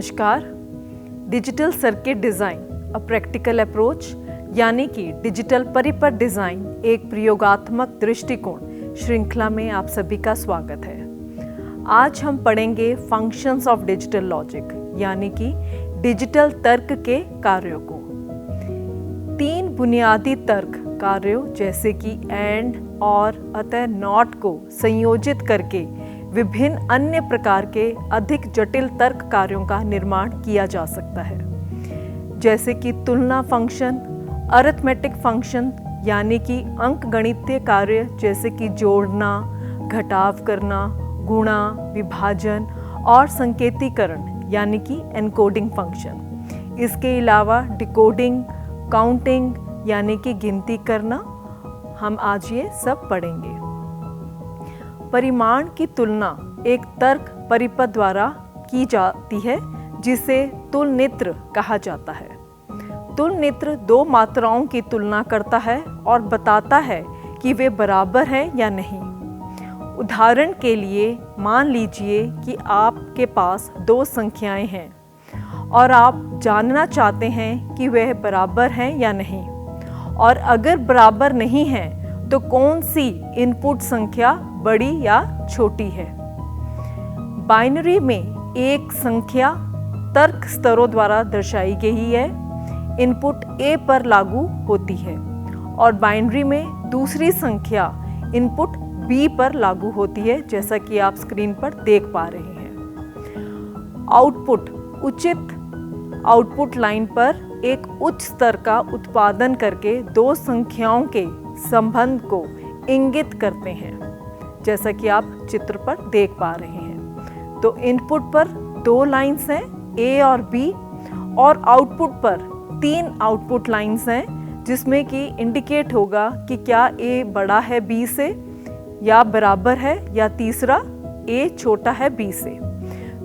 नमस्कार। Digital circuit design a practical approach यानी कि डिजिटल परिपथ डिज़ाइन एक प्रयोगात्मक दृष्टिकोण श्रृंखला में आप सभी का स्वागत है। आज हम पढ़ेंगे फंक्शंस ऑफ डिजिटल लॉजिक यानी कि डिजिटल तर्क के कार्यों को। 3 बुनियादी तर्क कार्यों जैसे कि एंड और अतः नॉट को संयोजित करके विभिन्न अन्य प्रकार के अधिक जटिल तर्क कार्यों का निर्माण किया जा सकता है, जैसे कि तुलना फंक्शन, अरिथमेटिक फंक्शन यानी कि अंकगणितीय कार्य जैसे कि जोड़ना, घटाव करना, गुणा, विभाजन और संकेतीकरण यानी कि एनकोडिंग फंक्शन। इसके अलावा डिकोडिंग, काउंटिंग यानी कि गिनती करना, हम आज ये सब पढ़ेंगे। परिमाण की तुलना एक तर्क परिपथ द्वारा की जाती है जिसे तुलनित्र कहा जाता है। तुलनित्र 2 मात्राओं की तुलना करता है और बताता है कि वे बराबर हैं या नहीं। उदाहरण के लिए मान लीजिए कि आपके पास 2 संख्याएं हैं और आप जानना चाहते हैं कि वे बराबर हैं या नहीं, और अगर बराबर नहीं हैं तो कौन सी इनपुट संख्या बड़ी या छोटी है। बाइनरी में एक संख्या तर्क स्तरों द्वारा दर्शाई गई है, इनपुट A पर लागू होती है, और बाइनरी में दूसरी संख्या इनपुट B पर लागू होती है, जैसा कि आप स्क्रीन पर देख पा रहे हैं। आउटपुट उचित आउटपुट लाइन पर एक उच्च स्तर का उत्पादन करके 2 संख्याओं के संबंध को इंगित करते हैं, जैसा कि आप चित्र पर देख पा रहे हैं। तो इनपुट पर 2 लाइंस हैं A और B, और आउटपुट पर 3 आउटपुट लाइंस हैं जिसमें कि इंडिकेट होगा कि क्या A बड़ा है B से या बराबर है, या तीसरा A छोटा है B से।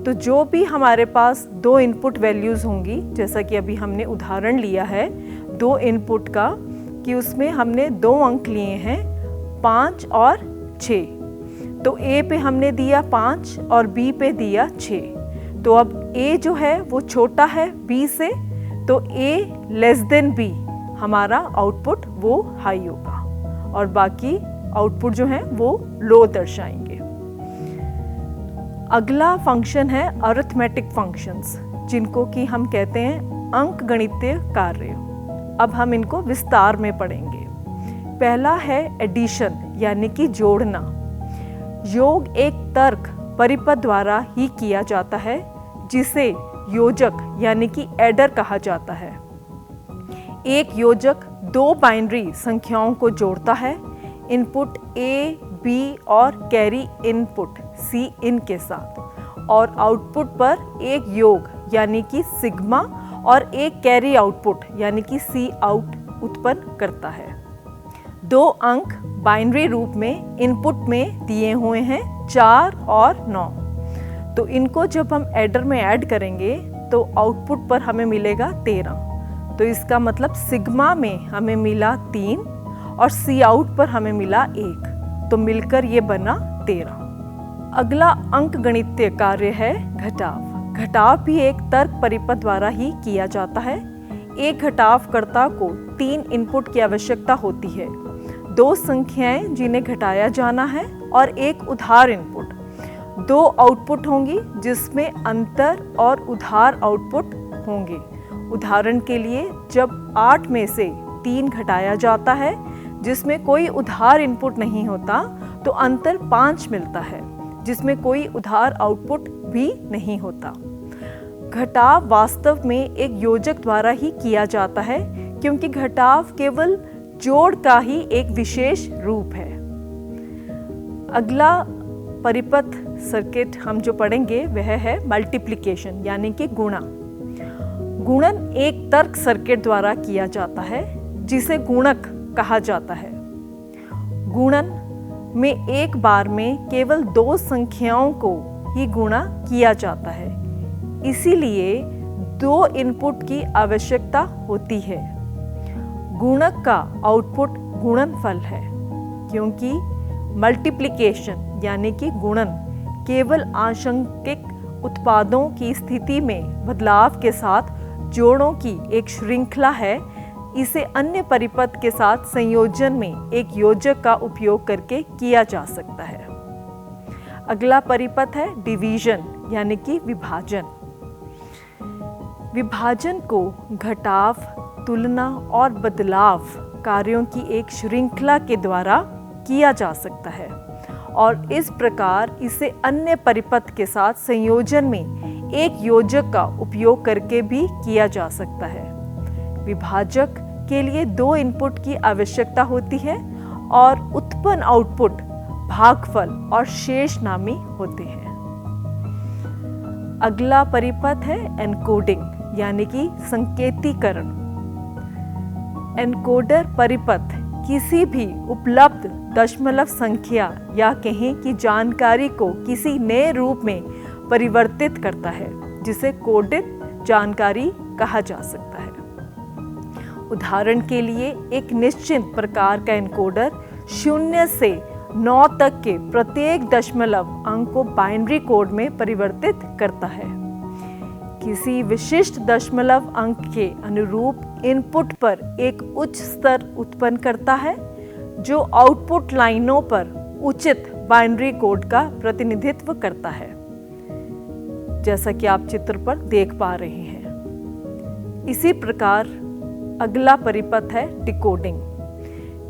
तो जो भी हमारे पास 2 इनपुट वैल्यूज़ होंगी, जैसा कि अभी हमने उदाहरण लिया है 2 इनपुट का, कि उसमें हमने 2 अंक लिए हैं 5 और 6। तो A पे हमने दिया 5 और B पे दिया 6। तो अब A जो है वो छोटा है B से, तो A लेस देन B हमारा आउटपुट वो हाई होगा, और बाकी आउटपुट जो है वो लो दर्शाएंगे। अगला फंक्शन है अरिथमेटिक फंक्शंस, जिनको कि हम कहते हैं अंकगणितीय कार्य। अब हम इनको विस्तार में पढ़ेंगे। पहला है एडिशन यानी कि जोड़ना। योग एक तर्क परिपथ द्वारा ही किया जाता है जिसे योजक यानी कि एडर कहा जाता है। एक योजक 2 बाइनरी संख्याओं को जोड़ता है, इनपुट A, B और कैरी इनपुट C इन के साथ, और आउटपुट पर एक योग यानी कि सिग्मा और एक कैरी आउटपुट यानी कि C आउट उत्पन्न करता है। 2 अंक बाइनरी रूप में इनपुट में दिए हुए हैं 4 और 9। तो इनको जब हम एडर में ऐड करेंगे तो आउटपुट पर हमें मिलेगा 13। तो इसका मतलब सिग्मा में हमें मिला 3 और C आउट पर हमें मिला 1, तो मिलकर ये बना 13। अगला अंकगणितीय कार्य है घटाव। घटाव भी एक तर्क परिपथ द्वारा ही किया जाता है। एक घटावकर्ता को 3 इनपुट की आवश्यकता होती है, 2 संख्याएं जिन्हें घटाया जाना है और एक उधार इनपुट। 2 आउटपुट होंगी जिसमें अंतर और उधार आउटपुट होंगे। उदाहरण के लिए जब 8 में से 3 घटाया जाता है जिसमें कोई उधार इनपुट नहीं होता, तो अंतर 5 मिलता है जिसमें कोई उधार आउटपुट भी नहीं होता। घटाव वास्तव में एक योजक द्वारा ही किया जाता है, क्योंकि घटाव केवल जोड़ का ही एक विशेष रूप है। अगला परिपथ सर्किट हम जो पढ़ेंगे वह है मल्टीप्लिकेशन यानी कि गुणा। गुणन एक तर्क सर्किट द्वारा किया जाता है जिसे गुणक कहा जाता है। गुणन में एक बार में केवल 2 संख्याओं को ही गुणा किया जाता है, इसीलिए 2 इनपुट की आवश्यकता होती है। गुणक का आउटपुट गुणनफल है, क्योंकि मल्टीप्लिकेशन यानी कि गुणन केवल आंशिक उत्पादों की स्थिति में बदलाव के साथ जोड़ों की एक श्रृंखला है। इसे अन्य परिपथ के साथ संयोजन में एक योजक का उपयोग करके किया जा सकता है। अगला परिपथ है डिवीजन यानी कि विभाजन। विभाजन को घटाव, तुलना और बदलाव कार्यों की एक श्रृंखला के द्वारा किया जा सकता है और इस प्रकार इसे अन्य परिपथ के साथ संयोजन में एक योजक का उपयोग करके भी किया जा सकता है। विभाजक के लिए 2 इनपुट की आवश्यकता होती है और उत्पन्न आउटपुट भागफल और शेष नामी होते हैं। अगला परिपथ है एन्कोडिंग यानी कि संकेतीकरण। एनकोडर परिपथ किसी भी उपलब्ध दशमलव संख्या या कहें कि जानकारी को किसी नए रूप में परिवर्तित करता है, जिसे कोडित जानकारी कहा जा सकता है। उदाहरण के लिए एक निश्चित प्रकार का एनकोडर 0 से 9 तक के प्रत्येक दशमलव अंक को बाइनरी कोड में परिवर्तित करता है। किसी विशिष्ट दशमलव अंक के अनुरूप इनपुट पर एक उच्च स्तर उत्पन्न करता है जो आउटपुट लाइनों पर उचित बाइनरी कोड का प्रतिनिधित्व करता है, जैसा कि आप चित्र पर देख पा रहे हैं। इसी प्रकार अगला परिपथ है डिकोडिंग।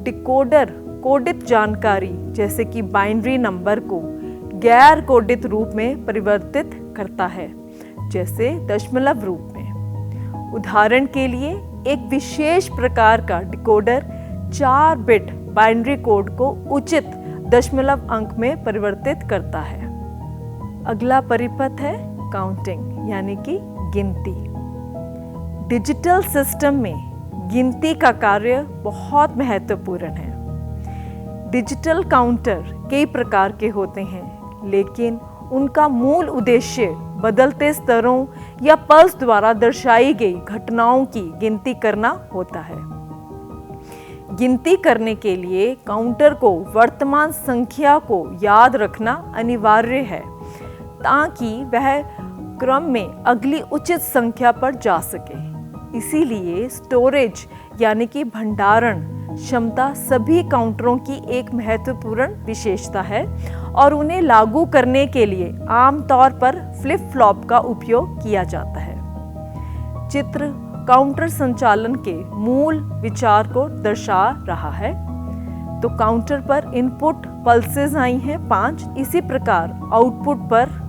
डिकोडर कोडित जानकारी जैसे कि बाइनरी नंबर को गैर कोडित रूप में परिवर्तित करता है, जैसे दशमलव रूप में। उदाहरण के लिए एक विशेष प्रकार का डिकोडर 4 बिट बाइनरी कोड को उचित दशमलव अंक में परिवर्तित करता है। अगला परिपथ है काउंटिंग यानी कि गिनती। डिजिटल सिस्टम में गिनती का कार्य बहुत महत्वपूर्ण है। डिजिटल काउंटर कई प्रकार के होते हैं, लेकिन उनका मूल उद्देश्य बदलते स्तरों या पल्स द्वारा दर्शाई गई घटनाओं की गिनती करना होता है। गिनती करने के लिए काउंटर को वर्तमान संख्या को याद रखना अनिवार्य है ताकि वह क्रम में अगली उचित संख्या पर जा सके। इसीलिए स्टोरेज यानी कि भंडारण क्षमता सभी काउंटरों की एक महत्वपूर्ण विशेषता है और उन्हें लागू करने के लिए आमतौर पर फ्लिप फ्लॉप का उपयोग किया जाता है। चित्र काउंटर संचालन के मूल विचार को दर्शा रहा है। तो काउंटर पर इनपुट पल्सेस आई हैं 5। इसी प्रकार आउटपुट पर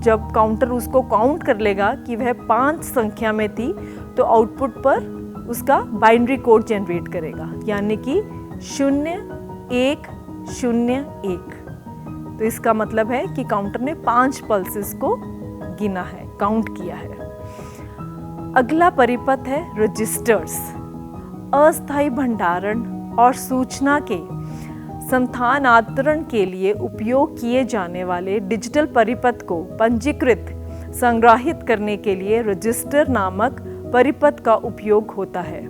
जब काउंटर उसको काउंट कर लेगा कि वह 5 संख्या में थी, तो आउटपुट पर उसका बाइनरी कोड जनरेट करेगा, यानी कि 0 1 0 1। तो इसका मतलब है कि काउंटर ने 5 पल्सेस को गिना है, काउंट किया है। अगला परिपथ है रजिस्टर्स। अस्थायी भंडारण और सूचना के स्थानांतरण के लिए उपयोग किए जाने वाले डिजिटल परिपथ को पंजीकृत संग्रहित करने के लिए रजिस्टर नामक परिपथ का उपयोग होता है।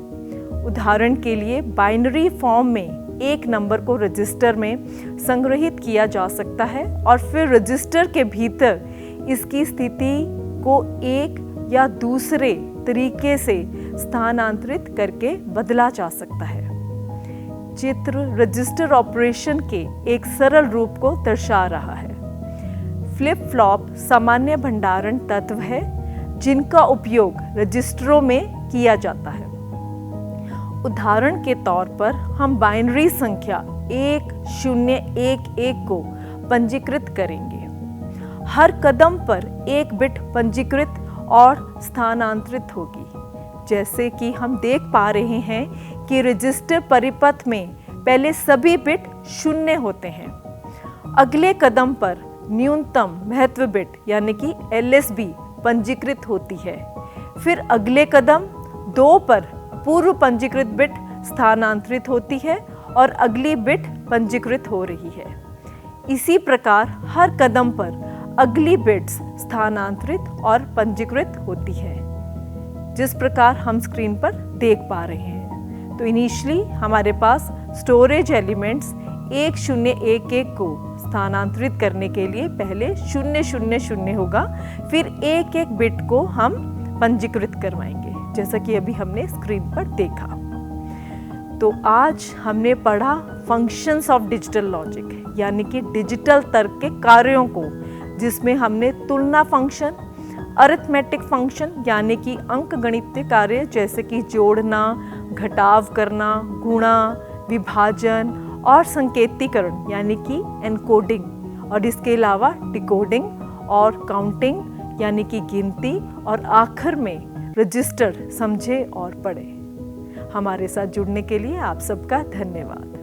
उदाहरण के लिए बाइनरी फॉर्म में एक नंबर को रजिस्टर में संग्रहित किया जा सकता है और फिर रजिस्टर के भीतर इसकी स्थिति को एक या दूसरे तरीके से स्थानांतरित करके बदला जा सकता है। चित्र रजिस्टर ऑपरेशन के एक सरल रूप को दर्शा रहा है। फ्लिप फ्लॉप सामान्य भंडारण तत्व है जिनका उपयोग रजिस्टरों में किया जाता है। उदाहरण के तौर पर हम बाइनरी संख्या 1 0 1 1 को पंजीकृत करेंगे। हर कदम पर एक बिट पंजीकृत और स्थानांतरित होगी। जैसे कि हम देख पा रहे हैं कि रजिस्टर परिपथ में पहले सभी बिट 0 होते हैं। अगले कदम पर न्यूनतम महत्व बिट यानी कि LSB पंजीकृत होती है। फिर अगले कदम 2 पर पूर्व पंजीकृत बिट स्थानांतरित होती है और अगली बिट पंजीकृत हो रही है। इसी प्रकार हर कदम पर अगली बिट्स स्थानांतरित और पंजीकृत होती है, जिस प्रकार हम स्क्रीन पर देख पा रहे हैं। तो इनिशियली हमारे पास स्टोरेज एलिमेंट्स 1 0 1 1 को स्थानांतरित करने के लिए पहले 000 होगा, फिर एक एक बिट को हम पंजीकृत करवाएंगे, जैसा कि अभी हमने स्क्रीन पर देखा। तो आज हमने पढ़ा फंक्शंस ऑफ डिजिटल लॉजिक, यानी कि डिजिटल तर्क के कार्यों को, जिसमें हमने तुलना फंक्शन, अरिथमेटिक फंक्शन यानी कि अंकगणितीय कार्य जैसे कि जोड़ना, घटाव करना, गुणा, विभाजन और संकेतीकरण यानी कि एनकोडिंग, और इसके अलावा डिकोडिंग और काउंटिंग यानी कि गिनती, और आखिर में रजिस्टर समझे और पढ़े। हमारे साथ जुड़ने के लिए आप सबका धन्यवाद।